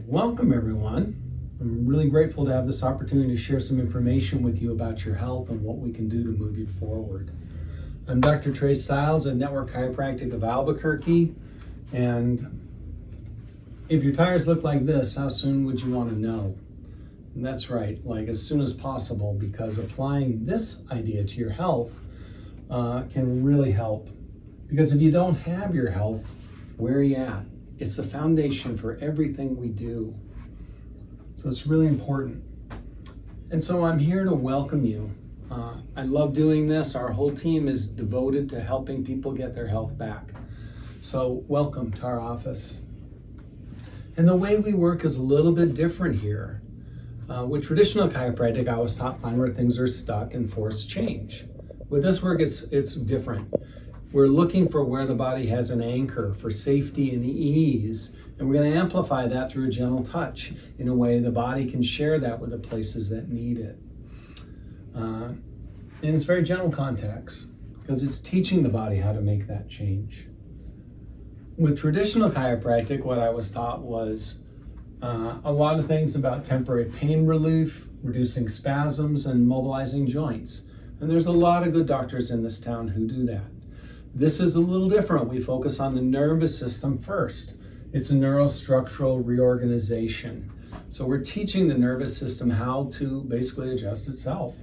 Welcome everyone. I'm really grateful to have this opportunity to share some information with you about your health and what we can do to move you forward. I'm Dr. Trey Stiles at Network Chiropractic of Albuquerque, and if your tires look like this, how soon would you want to know? And that's right, like as soon as possible, because applying this idea to your health can really help. Because if you don't have your health, where are you at? It's the foundation for everything we do. So it's really important. And so I'm here to welcome you. I love doing this. Our whole team is devoted to helping people get their health back. So welcome to our office. And the way we work is a little bit different here. With traditional chiropractic, I was taught find where things are stuck and force change. With this work, it's different. We're looking for where the body has an anchor for safety and ease, and we're going to amplify that through a gentle touch in a way the body can share that with the places that need it. And it's very gentle context because it's teaching the body how to make that change. With traditional chiropractic, what I was taught was a lot of things about temporary pain relief, reducing spasms, and mobilizing joints. And there's a lot of good doctors in this town who do that. This is a little different. We focus on the nervous system first. It's a neurostructural reorganization. So we're teaching the nervous system how to basically adjust itself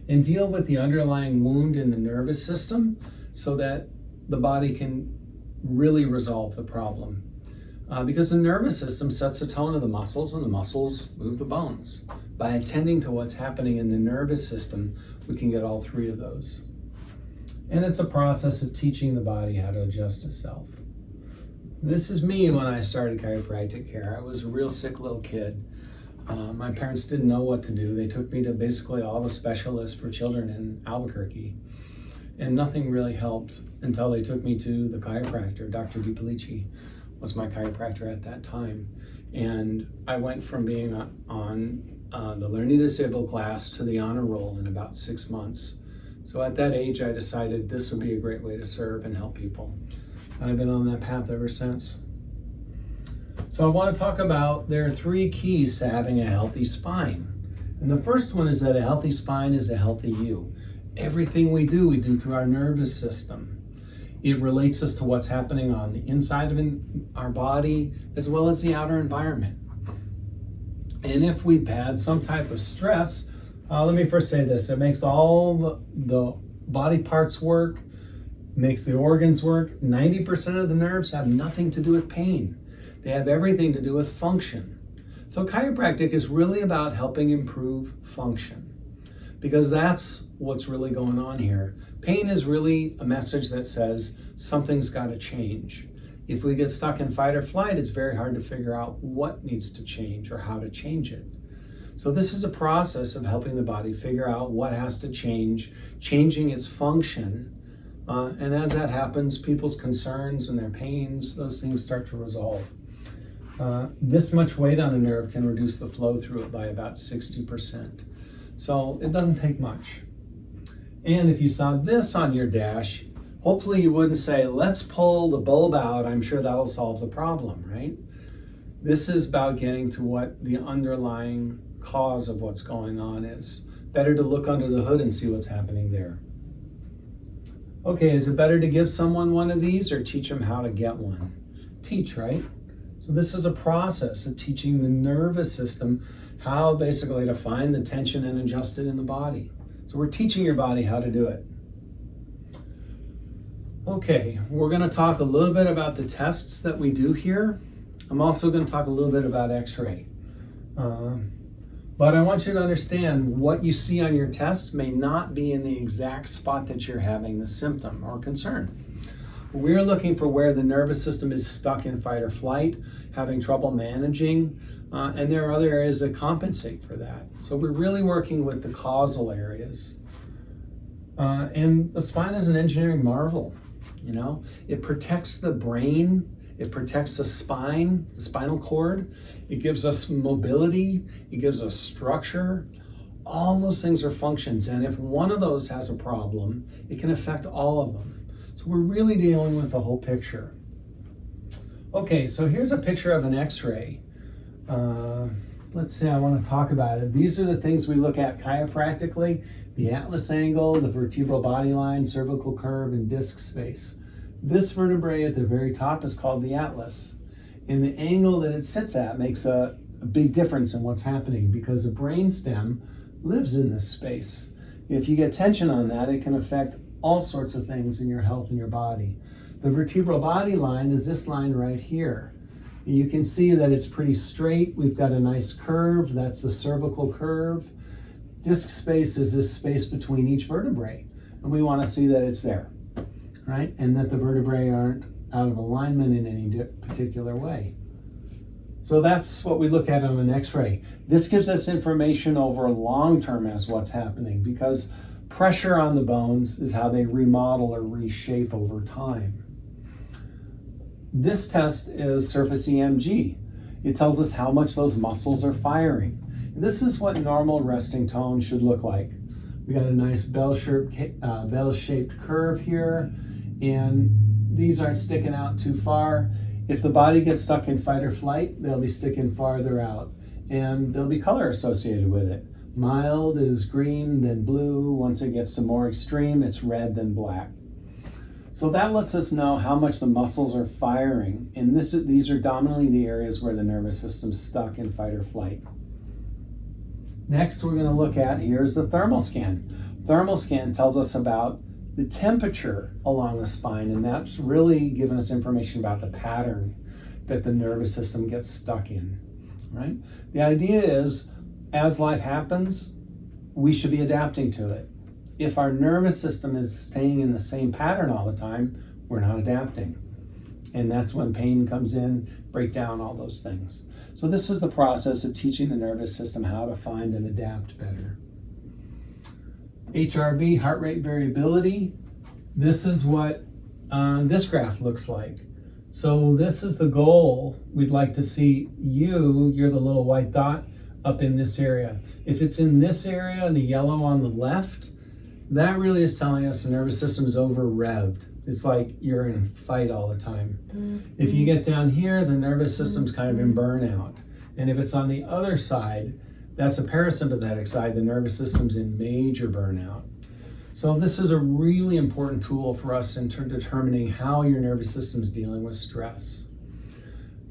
and deal with the underlying wound in the nervous system so that the body can really resolve the problem. Because the nervous system sets the tone of the muscles, and the muscles move the bones. By attending to what's happening in the nervous system, we can get all three of those. And it's a process of teaching the body how to adjust itself. This is me when I started chiropractic care. I was a real sick little kid. My parents didn't know what to do. They took me to basically all the specialists for children in Albuquerque. And nothing really helped until they took me to the chiropractor. Dr. DiPolici was my chiropractor at that time. And I went from being on the learning disabled class to the honor roll in about 6 months. So at that age, I decided this would be a great way to serve and help people. And I've been on that path ever since. So I want to talk about, there are 3 keys to having a healthy spine. And the first one is that a healthy spine is a healthy you. Everything we do through our nervous system. It relates us to what's happening on the inside of our body, as well as the outer environment. And if we've had some type of stress, let me first say this, it makes all the body parts work, makes the organs work. 90% of the nerves have nothing to do with pain. They have everything to do with function. So chiropractic is really about helping improve function, because that's what's really going on here. Pain is really a message that says something's got to change. If we get stuck in fight or flight, it's very hard to figure out what needs to change or how to change it. So this is a process of helping the body figure out what has to change, changing its function. And as that happens, people's concerns and their pains, those things start to resolve. This much weight on a nerve can reduce the flow through it by about 60%. So it doesn't take much. And if you saw this on your dash, hopefully you wouldn't say, let's pull the bulb out, I'm sure that'll solve the problem, right? This is about getting to what the underlying cause of what's going on is. Better to look under the hood and see what's happening there. Okay, is it better to give someone one of these or teach them how to get one? Teach, right? So this is a process of teaching the nervous system how basically to find the tension and adjust it in the body. So we're teaching your body how to do it. Okay, we're going to talk a little bit about the tests that we do here. I'm also going to talk a little bit about X-ray. But I want you to understand what you see on your tests may not be in the exact spot that you're having the symptom or concern. We're looking for where the nervous system is stuck in fight or flight, having trouble managing, and there are other areas that compensate for that. So we're really working with the causal areas. And the spine is an engineering marvel, you know? It protects the brain, it protects the spine, the spinal cord. It gives us mobility, it gives us structure. All those things are functions, and if one of those has a problem, it can affect all of them. So we're really dealing with the whole picture. Okay, so here's a picture of an X-ray. Let's see, I want to talk about it. These are the things we look at chiropractically: the atlas angle, the vertebral body line, cervical curve, and disc space. This vertebrae at the very top is called the atlas. And the angle that it sits at makes a big difference in what's happening, because the brainstem lives in this space. If you get tension on that, it can affect all sorts of things in your health and your body. The vertebral body line is this line right here. You can see that it's pretty straight. We've got a nice curve. That's the cervical curve. Disc space is this space between each vertebrae. And we want to see that it's there, right? And that the vertebrae aren't out of alignment in any particular way. So that's what we look at on an X-ray. This gives us information over long term as what's happening, because pressure on the bones is how they remodel or reshape over time. This test is surface EMG. It tells us how much those muscles are firing. And this is what normal resting tone should look like. We got a nice bell-shaped curve here, and these aren't sticking out too far. If the body gets stuck in fight or flight, they'll be sticking farther out, and there'll be color associated with it. Mild is green, then blue. Once it gets to more extreme, it's red, then black. So that lets us know how much the muscles are firing, and these are dominantly the areas where the nervous system's stuck in fight or flight. Next, we're going to look at, here's the thermal scan. Thermal scan tells us about the temperature along the spine, and that's really giving us information about the pattern that the nervous system gets stuck in, right? The idea is, as life happens, we should be adapting to it. If our nervous system is staying in the same pattern all the time, we're not adapting. And that's when pain comes in, breakdown, all those things. So this is the process of teaching the nervous system how to find and adapt better. HRV, heart rate variability. This is what this graph looks like. So this is the goal. We'd like to see you're the little white dot, up in this area. If it's in this area, the yellow on the left, that really is telling us the nervous system is over revved. It's like you're in fight all the time. Mm-hmm. If you get down here, the nervous system's kind of in burnout. And if it's on the other side, that's a parasympathetic side, the nervous system's in major burnout. So this is a really important tool for us in determining how your nervous system's dealing with stress.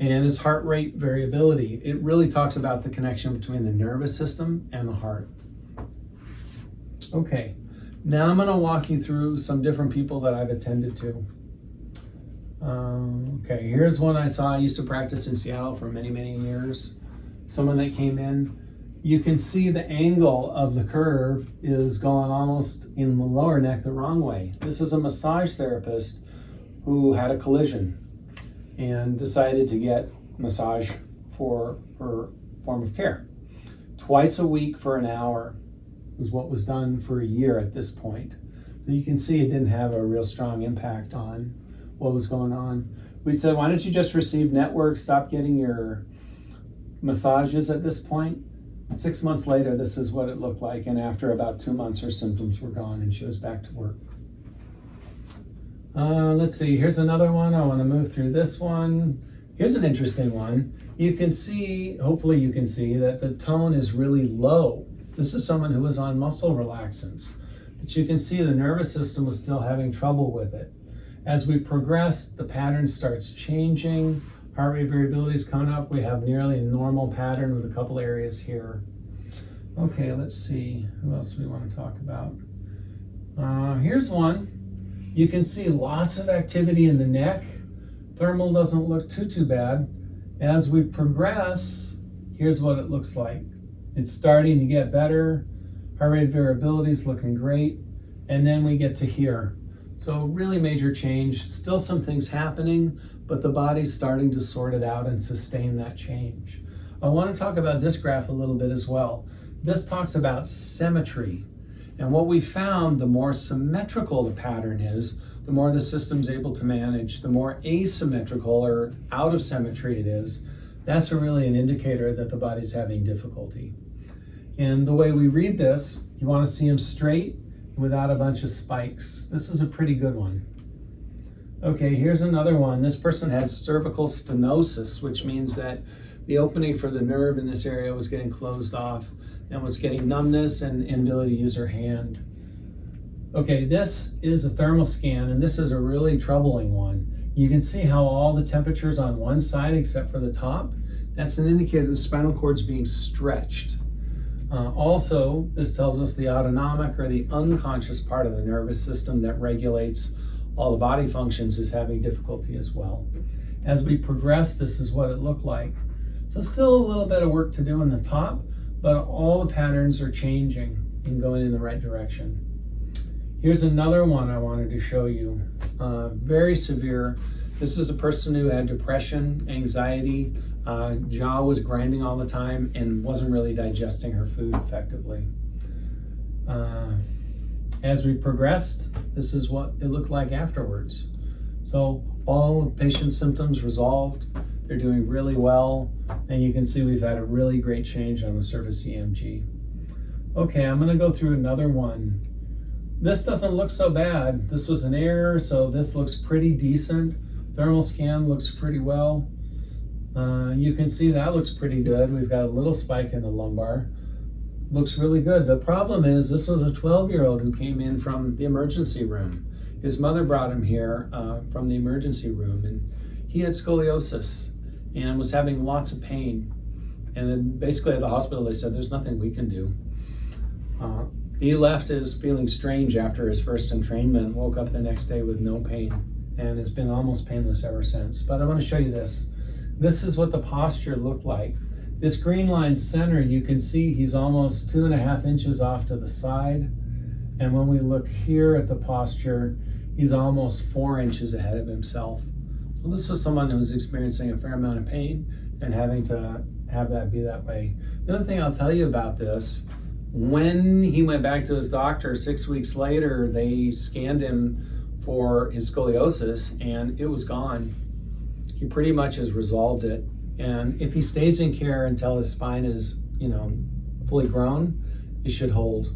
And it's heart rate variability. It really talks about the connection between the nervous system and the heart. Okay. Now I'm going to walk you through some different people that I've attended to. Okay, here's one I saw. I used to practice in Seattle for many, many years. Someone that came in, you can see the angle of the curve is going almost in the lower neck the wrong way. This is a massage therapist who had a collision and decided to get massage for her form of care. Twice a week for an hour was what was done for a year at this point. So you can see it didn't have a real strong impact on what was going on. We said, why don't you just receive network, stop getting your massages at this point? 6 months later, this is what it looked like. And after about 2 months, her symptoms were gone and she was back to work. Let's see, here's another one. I want to move through this one. Here's an interesting one. You can see, hopefully you can see that the tone is really low. This is someone who was on muscle relaxants, but you can see the nervous system was still having trouble with it. As we progress, the pattern starts changing. Heart rate variability is coming up. We have nearly a normal pattern with a couple areas here. Okay, let's see. Who else do we want to talk about? Here's one. You can see lots of activity in the neck. Thermal doesn't look too bad. As we progress, here's what it looks like. It's starting to get better. Heart rate variability is looking great. And then we get to here. So really major change. Still some things happening, but the body's starting to sort it out and sustain that change. I want to talk about this graph a little bit as well. This talks about symmetry. And what we found, the more symmetrical the pattern is, the more the system's able to manage. The more asymmetrical or out of symmetry it is, that's really an indicator that the body's having difficulty. And the way we read this, you want to see them straight without a bunch of spikes. This is a pretty good one. Okay, here's another one. This person had cervical stenosis, which means that the opening for the nerve in this area was getting closed off and was getting numbness and inability to use her hand. Okay, this is a thermal scan, and this is a really troubling one. You can see how all the temperature's on one side except for the top. That's an indicator the spinal cord's being stretched. Also, this tells us the autonomic or the unconscious part of the nervous system that regulates all the body functions is having difficulty as well. As we progress, this is what it looked like. So still a little bit of work to do in the top, but all the patterns are changing and going in the right direction. Here's another one I wanted to show you. Very severe. This is a person who had depression, anxiety, jaw was grinding all the time and wasn't really digesting her food effectively. As we progressed, this is what it looked like afterwards. So all the patient's symptoms resolved. They're doing really well. And you can see we've had a really great change on the surface EMG. Okay, I'm gonna go through another one. This doesn't look so bad. This was an error, so this looks pretty decent. Thermal scan looks pretty well. You can see that looks pretty good. We've got a little spike in the lumbar. Looks really good. The problem is this was a 12-year-old who came in from the emergency room. His mother brought him here from the emergency room, and he had scoliosis and was having lots of pain. And then basically at the hospital they said there's nothing we can do. He left as feeling strange after his first entrainment, woke up the next day with no pain, and has been almost painless ever since. But I want to show you this. This is what the posture looked like. This green line center, you can see he's almost 2.5 inches off to the side. And when we look here at the posture, he's almost 4 inches ahead of himself. So this was someone who was experiencing a fair amount of pain and having to have that be that way. The other thing I'll tell you about this, when he went back to his doctor 6 weeks later, they scanned him for his scoliosis and it was gone. He pretty much has resolved it. And if he stays in care until his spine is, fully grown, it should hold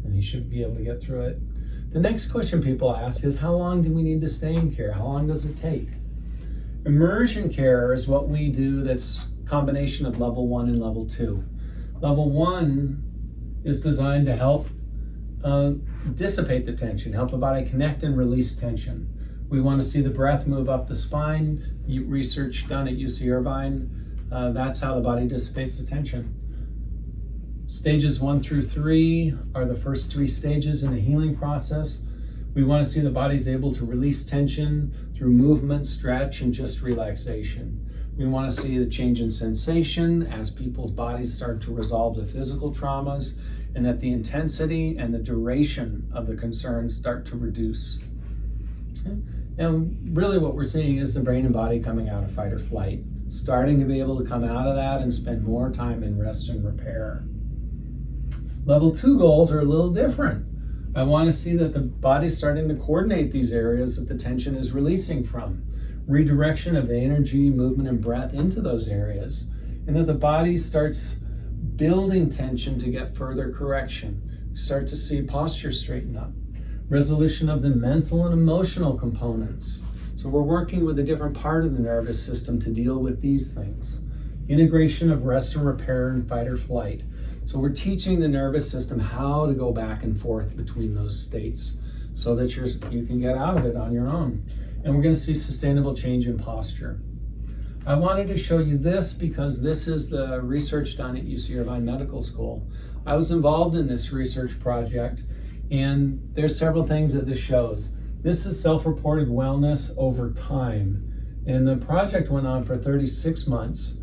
and he should be able to get through it. The next question people ask is, how long do we need to stay in care? How long does it take? Immersion care is what we do that's a combination of level 1 and level 2. Level 1 is designed to help dissipate the tension, help the body connect and release tension. We want to see the breath move up the spine. Research done at UC Irvine, that's how the body dissipates the tension. Stages 1 through 3 are the first 3 stages in the healing process. We want to see the body's able to release tension through movement, stretch, and just relaxation. We want to see the change in sensation as people's bodies start to resolve the physical traumas, and that the intensity and the duration of the concerns start to reduce. And really what we're seeing is the brain and body coming out of fight or flight, starting to be able to come out of that and spend more time in rest and repair. Level 2 goals are a little different. I want to see that the body's starting to coordinate these areas that the tension is releasing from, redirection of the energy, movement, and breath into those areas, and that the body starts building tension to get further correction. Start to see posture straighten up. Resolution of the mental and emotional components. So we're working with a different part of the nervous system to deal with these things. Integration of rest and repair and fight or flight. So we're teaching the nervous system how to go back and forth between those states so that you can get out of it on your own. And we're going to see sustainable change in posture. I wanted to show you this because this is the research done at UC Irvine Medical School. I was involved in this research project, and there's several things that this shows. This is self-reported wellness over time, and the project went on for 36 months.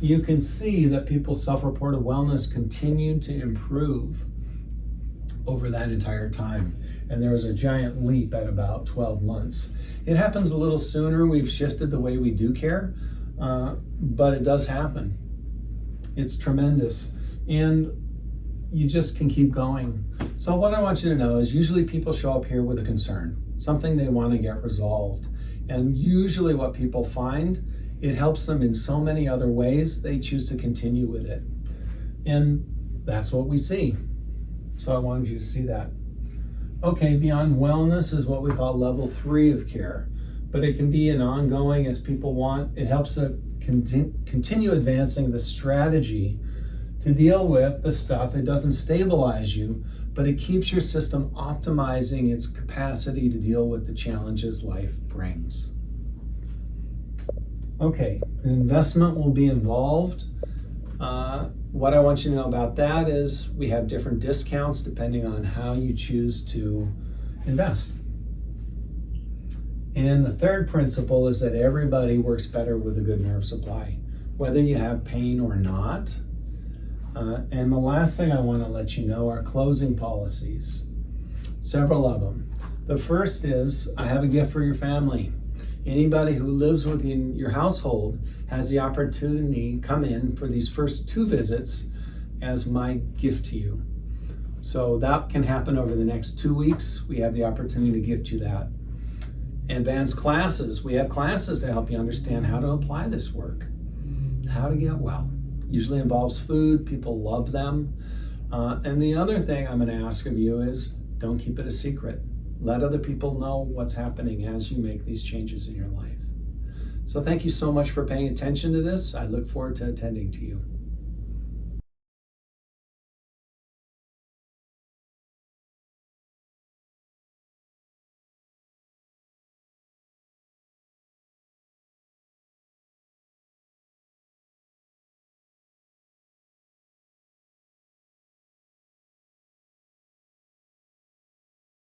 You can see that people's self-reported wellness continued to improve over that entire time, and there was a giant leap at about 12 months. It happens a little sooner. We've shifted the way we do care, but it does happen. It's tremendous, and you just can keep going. So what I want you to know is usually people show up here with a concern, something they want to get resolved. And usually what people find, it helps them in so many other ways, they choose to continue with it. And that's what we see. So I wanted you to see that. Okay, beyond wellness is what we call level 3 of care, but it can be an ongoing as people want. It helps continue advancing the strategy to deal with the stuff. It doesn't stabilize you, but it keeps your system optimizing its capacity to deal with the challenges life brings. Okay, an investment will be involved. What I want you to know about that is we have different discounts depending on how you choose to invest. And the third principle is that everybody works better with a good nerve supply, whether you have pain or not. And the last thing I want to let you know are closing policies, several of them. The first is, I have a gift for your family. Anybody who lives within your household has the opportunity to come in for these first 2 visits as my gift to you. So that can happen over the next 2 weeks. We have the opportunity to gift you that. Advanced classes, we have classes to help you understand how to apply this work, how to get well. Usually involves food, people love them. And the other thing I'm gonna ask of you is, don't keep it a secret. Let other people know what's happening as you make these changes in your life. So thank you so much for paying attention to this. I look forward to attending to you.